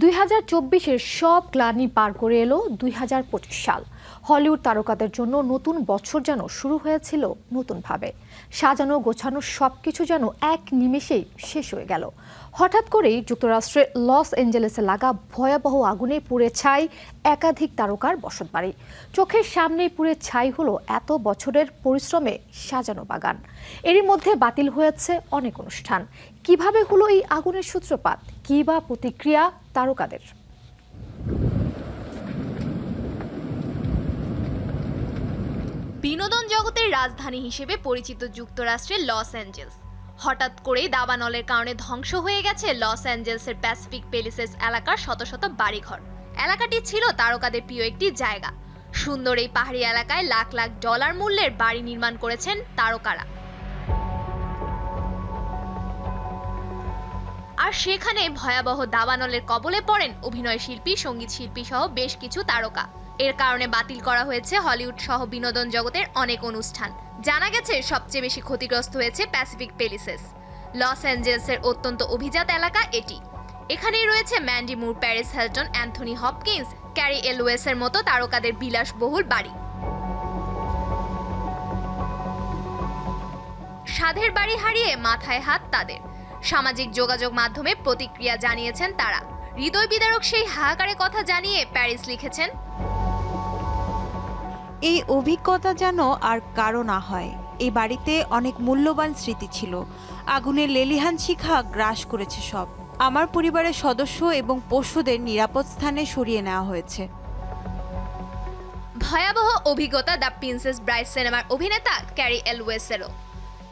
2024-এর সব গ্লানি পার করে এলো 2025 সাল। হলিউড তারকাদের জন্য নতুন বছর যেন শুরু হয়েছিল নতুনভাবে। সাজানো গোছানো সবকিছু যেন এক নিমেষেই শেষ হয়ে গেল। হঠাৎ করেই যুক্তরাষ্ট্রের লস অ্যাঞ্জেলেসে লাগা ভয়াবহ আগুনে পুড়ে ছাই একাধিক তারকার বসতবাড়ি। চোখের সামনেই পুড়ে ছাই হলো এত বছরের পরিশ্রমে সাজানো বাগান। এরই মধ্যে বাতিল হয়েছে অনেক অনুষ্ঠান। কিভাবে হলো এই আগুনের সূত্রপাত, কী বা প্রতিক্রিয়া তারকাদের? বিনোদন জগতের রাজধানী হিসেবে পরিচিত যুক্তরাষ্ট্রের লস অ্যাঞ্জেলস। হঠাৎ করেই দাবানলের কারণে ধ্বংস হয়ে গেছে লস অ্যাঞ্জেলসের প্যাসিফিক প্যালিসেস এলাকার শত শত বাড়িঘর। এলাকাটি ছিল তারকাদের প্রিয় একটি জায়গা। সুন্দর এই পাহাড়ি এলাকায় লাখ লাখ ডলার মূল্যের বাড়ি নির্মাণ করেছেন তারকারা। আর সেখানে ভয়াবহ দাবানলের কবলে পড়েন অভিনয় শিল্পী, সঙ্গীত শিল্পী সহ বেশ কিছু তারকা। এর কারণে বাতিল করা হয়েছে হলিউড সহ বিনোদন জগতের অনেক অনুষ্ঠান। জানা গেছে সবচেয়ে বেশি ক্ষতিগ্রস্ত হয়েছে প্যাসিফিক প্যালিসেস। লস অ্যাঞ্জেলসের অত্যন্ত অভিজাত এলাকা এটি। এখানেই রয়েছে Mandy Moore, Paris Hilton, Anthony Hopkins, Cary এলওয়েসের মতো তারকাদের বিলাসবহুল বাড়ি। সাধের বাড়ি হারিয়ে মাথায় হাত তাদের। সামাজিক যোগাযোগ মাধ্যমে প্রতিক্রিয়া জানিয়েছেন তারা। হৃদয় বিদারক সেই হাহাকারের কথা জানিয়ে প্যারিস লিখেছেন, এই অভিজ্ঞতা যেন আর কারো না হয়। এই বাড়িতে অনেক মূল্যবান স্মৃতি ছিল। আগুনের লেলিহান শিখা গ্রাস করেছে সব। আমার পরিবারের সদস্য এবং পশুদের নিরাপদ স্থানে সরিয়ে নেওয়া হয়েছে। ভয়াবহ অভিজ্ঞতা দ্য প্রিন্সেস ব্রাইড সিনেমার অভিনেতা ক্যারি এলওয়েসেরও।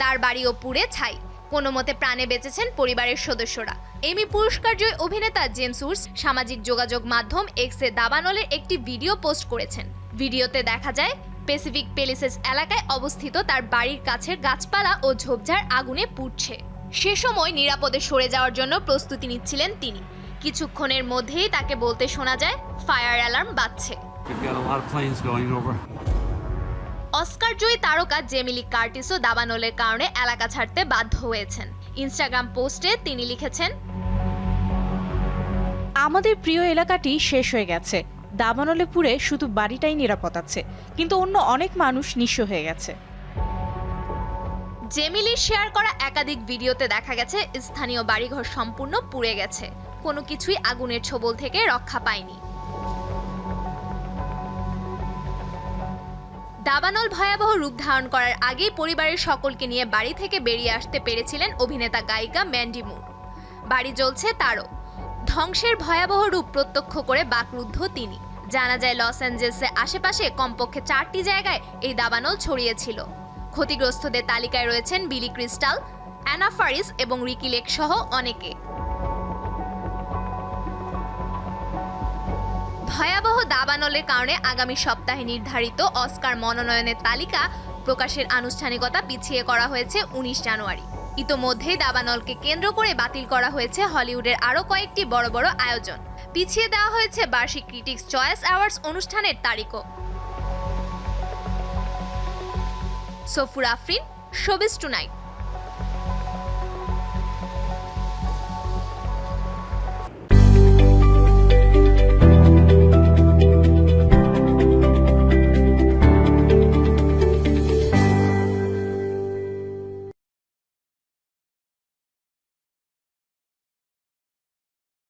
তার বাড়িও পুড়ে ছাই। কোনো মতে প্রাণে বেঁচেছেন পরিবারের সদস্যরা। এমি পুরস্কার জয়ী অভিনেতা জেমস উডস সামাজিক যোগাযোগ মাধ্যম এক্সে দাবানলের একটি ভিডিও পোস্ট করেছেন। ভিডিওতে দেখা যায় প্যাসিফিক প্যালিসেস এলাকায় অবস্থিত তার বাড়ির কাছের গাছপালা ও ঝোপঝাড় আগুনে পুড়ছে। সে সময় নিরাপদে সরে যাওয়ার জন্য প্রস্তুতি নিচ্ছিলেন তিনি। কিছুক্ষণের মধ্যেই তাকে বলতে শোনা যায় ফায়ার অ্যালার্ম বাজছে। অস্কার জয়ী তারকা জেমি লি কার্টিসও দাবানলের কারণে এলাকা ছাড়তে বাধ্য হয়েছেন। ইনস্টাগ্রাম পোস্টে তিনি লিখেছেন, আমাদের প্রিয় এলাকাটি শেষ হয়ে গেছে। দাবানলে পুড়ে শুধু বাড়িটাই নিরাপদ আছে, কিন্তু অন্য অনেক মানুষ নিঃস্ব হয়ে গেছে। জেমিলির শেয়ার করা একাধিক ভিডিওতে দেখা গেছে স্থানীয় বাড়িঘর সম্পূর্ণ পুড়ে গেছে। কোনো কিছুই আগুনের ছোবল থেকে রক্ষা পায়নি। দাবানল ভয়াবহ রূপ ধারণ করার আগেই পরিবারের সকলকে নিয়ে বাড়ি থেকে বেরিয়ে আসতে পেরেছিলেন অভিনেতা গায়িকা ম্যান্ডি মুর। বাড়ি জ্বলছে তারও। ধ্বংসের ভয়াবহ রূপ প্রত্যক্ষ করে বাকরুদ্ধ তিনি। জানা যায় লস অ্যাঞ্জেলসের আশেপাশে কমপক্ষে 4টি জায়গায় এই দাবানল ছড়িয়েছিল। ক্ষতিগ্রস্তদের তালিকায় রয়েছেন বিলি ক্রিস্টাল, অ্যানা ফারিস এবং রিকি লেক সহ অনেকে। ভয়াবহ দাবানলের কারণে আগামী সপ্তাহে নির্ধারিত অস্কার মনোনয়নের তালিকা প্রকাশের আনুষ্ঠানিকতা পিছিয়ে করা হয়েছে 19 জানুয়ারি। ইতোমধ্যেই দাবানলকে কেন্দ্র করে বাতিল করা হয়েছে হলিউডের আরও কয়েকটি বড় বড় আয়োজন। পিছিয়ে দেওয়া হয়েছে বার্ষিক ক্রিটিক্স চয়েস অ্যাওয়ার্ডস অনুষ্ঠানের তারিখও। সফুর আফরিন, শোবিজ টুনাইট।